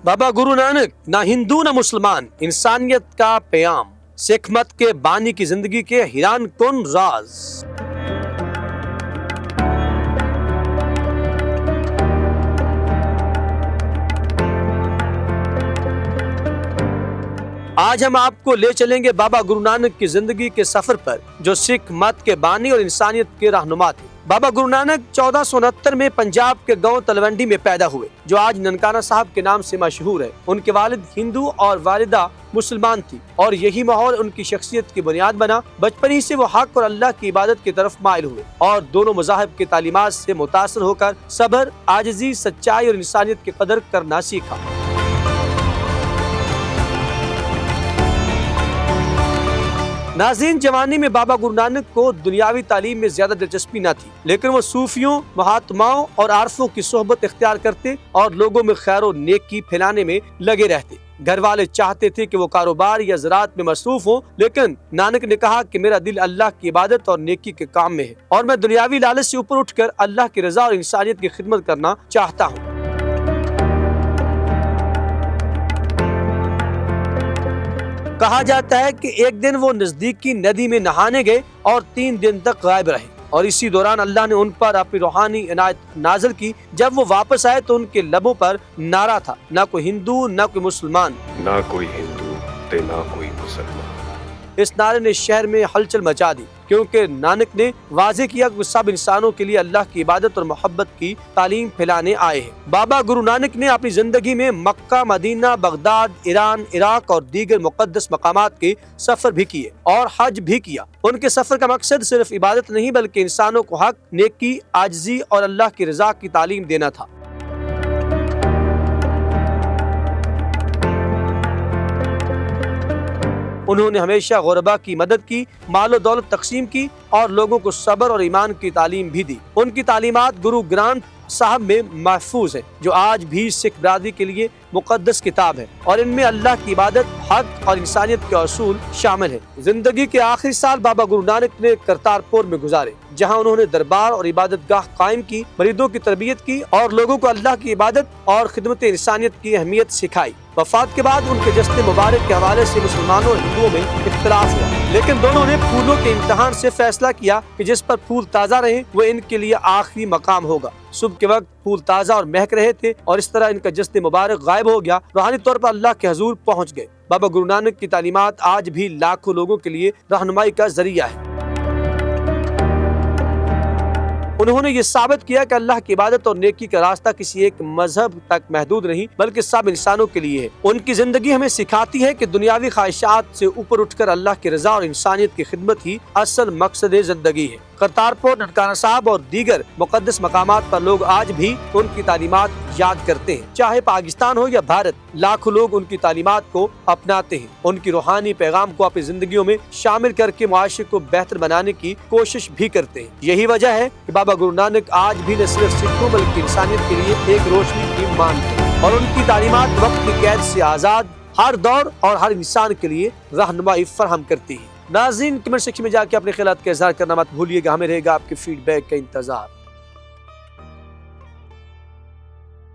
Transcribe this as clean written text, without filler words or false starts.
بابا گرو نانک نہ ہندو نہ مسلمان، انسانیت کا پیام، سکھ مت کے بانی کی زندگی کے حیران کن راز۔ آج ہم آپ کو لے چلیں گے بابا گرو نانک کی زندگی کے سفر پر، جو سکھ مت کے بانی اور انسانیت کے رہنما تھے۔ بابا گرو نانک 1469 میں پنجاب کے گاؤں تلونڈی میں پیدا ہوئے، جو آج ننکانہ صاحب کے نام سے مشہور ہے۔ ان کے والد ہندو اور والدہ مسلمان تھی، اور یہی ماحول ان کی شخصیت کی بنیاد بنا۔ بچپن ہی سے وہ حق اور اللہ کی عبادت کی طرف مائل ہوئے، اور دونوں مذاہب کی تعلیمات سے متاثر ہو کر صبر، عاجزی، سچائی اور انسانیت کی قدر کرنا سیکھا۔ ناظرین، جوانی میں بابا گرو نانک کو دنیاوی تعلیم میں زیادہ دلچسپی نہ تھی، لیکن وہ صوفیوں، مہاتماؤں اور عارفوں کی صحبت اختیار کرتے اور لوگوں میں خیر و نیکی پھیلانے میں لگے رہتے۔ گھر والے چاہتے تھے کہ وہ کاروبار یا زراعت میں مصروف ہوں، لیکن نانک نے کہا کہ میرا دل اللہ کی عبادت اور نیکی کے کام میں ہے، اور میں دنیاوی لالچ سے اوپر اٹھ کر اللہ کی رضا اور انسانیت کی خدمت کرنا چاہتا ہوں۔ کہا جاتا ہے کہ ایک دن وہ نزدیکی ندی میں نہانے گئے اور 3 دن تک غائب رہے، اور اسی دوران اللہ نے ان پر اپنی روحانی عنایت نازل کی۔ جب وہ واپس آئے تو ان کے لبوں پر نعرہ تھا، نہ کوئی ہندو نہ کوئی مسلمان، نہ کوئی ہندو تے نہ کوئی مسلمان۔ اس نعرے نے شہر میں ہلچل مچا دی، کیونکہ نانک نے واضح کیا کہ سب انسانوں کے لیے اللہ کی عبادت اور محبت کی تعلیم پھیلانے آئے ہیں۔ بابا گرو نانک نے اپنی زندگی میں مکہ، مدینہ، بغداد، ایران، عراق اور دیگر مقدس مقامات کے سفر بھی کیے اور حج بھی کیا۔ ان کے سفر کا مقصد صرف عبادت نہیں، بلکہ انسانوں کو حق، نیکی، عاجزی اور اللہ کی رضا کی تعلیم دینا تھا۔ انہوں نے ہمیشہ غربا کی مدد کی، مال و دولت تقسیم کی، اور لوگوں کو صبر اور ایمان کی تعلیم بھی دی۔ ان کی تعلیمات گرو گرانتھ صاحب میں محفوظ ہے، جو آج بھی سکھ برادری کے لیے مقدس کتاب ہے، اور ان میں اللہ کی عبادت، حق اور انسانیت کے اصول شامل ہیں۔ زندگی کے آخری سال بابا گرو نانک نے کرتارپور میں گزارے، جہاں انہوں نے دربار اور عبادت گاہ قائم کی، مریدوں کی تربیت کی اور لوگوں کو اللہ کی عبادت اور خدمت انسانیت کی اہمیت سکھائی۔ وفات کے بعد ان کے جسد مبارک کے حوالے سے مسلمانوں اور ہندوؤں میں اختلاف ہوا، لیکن دونوں نے پھولوں کے امتحان سے فیصلہ کیا کہ جس پر پھول تازہ رہے وہ ان کے لیے آخری مقام ہوگا۔ صبح کے وقت پھول تازہ اور مہک رہے تھے، اور اس طرح ان کا جسد مبارک غائب ہو گیا، روحانی طور پر اللہ کے حضور پہنچ گئے۔ بابا گرو نانک کی تعلیمات آج بھی لاکھوں لوگوں کے لیے رہنمائی کا ذریعہ ہے۔ انہوں نے یہ ثابت کیا کہ اللہ کی عبادت اور نیکی کا راستہ کسی ایک مذہب تک محدود نہیں، بلکہ سب انسانوں کے لیے ہے۔ ان کی زندگی ہمیں سکھاتی ہے کہ دنیاوی خواہشات سے اوپر اٹھ کر اللہ کی رضا اور انسانیت کی خدمت ہی اصل مقصد زندگی ہے۔ کرتارپور، ننکانہ صاحب اور دیگر مقدس مقامات پر لوگ آج بھی ان کی تعلیمات یاد کرتے ہیں۔ چاہے پاکستان ہو یا بھارت، لاکھوں لوگ ان کی تعلیمات کو اپناتے ہیں، ان کی روحانی پیغام کو اپنی زندگیوں میں شامل کر کے معاشرے کو بہتر بنانے کی کوشش بھی کرتے ہیں۔ یہی وجہ ہے کہ بابا گرو نانک آج بھی نہ صرف سکھوں بلکہ انسانیت کے لیے ایک روشنی کی مان ہے، اور ان کی تعلیمات وقت کی قید سے آزاد ہر دور اور ہر انسان کے لیے رہنمائی فراہم کرتی ہے۔ ناظرین، کمنٹ سیکشن میں جا کے اپنے خیالات کا اظہار کرنا مت بھولیے گا، ہمیں رہے گا آپ کے فیڈ بیک کا انتظار۔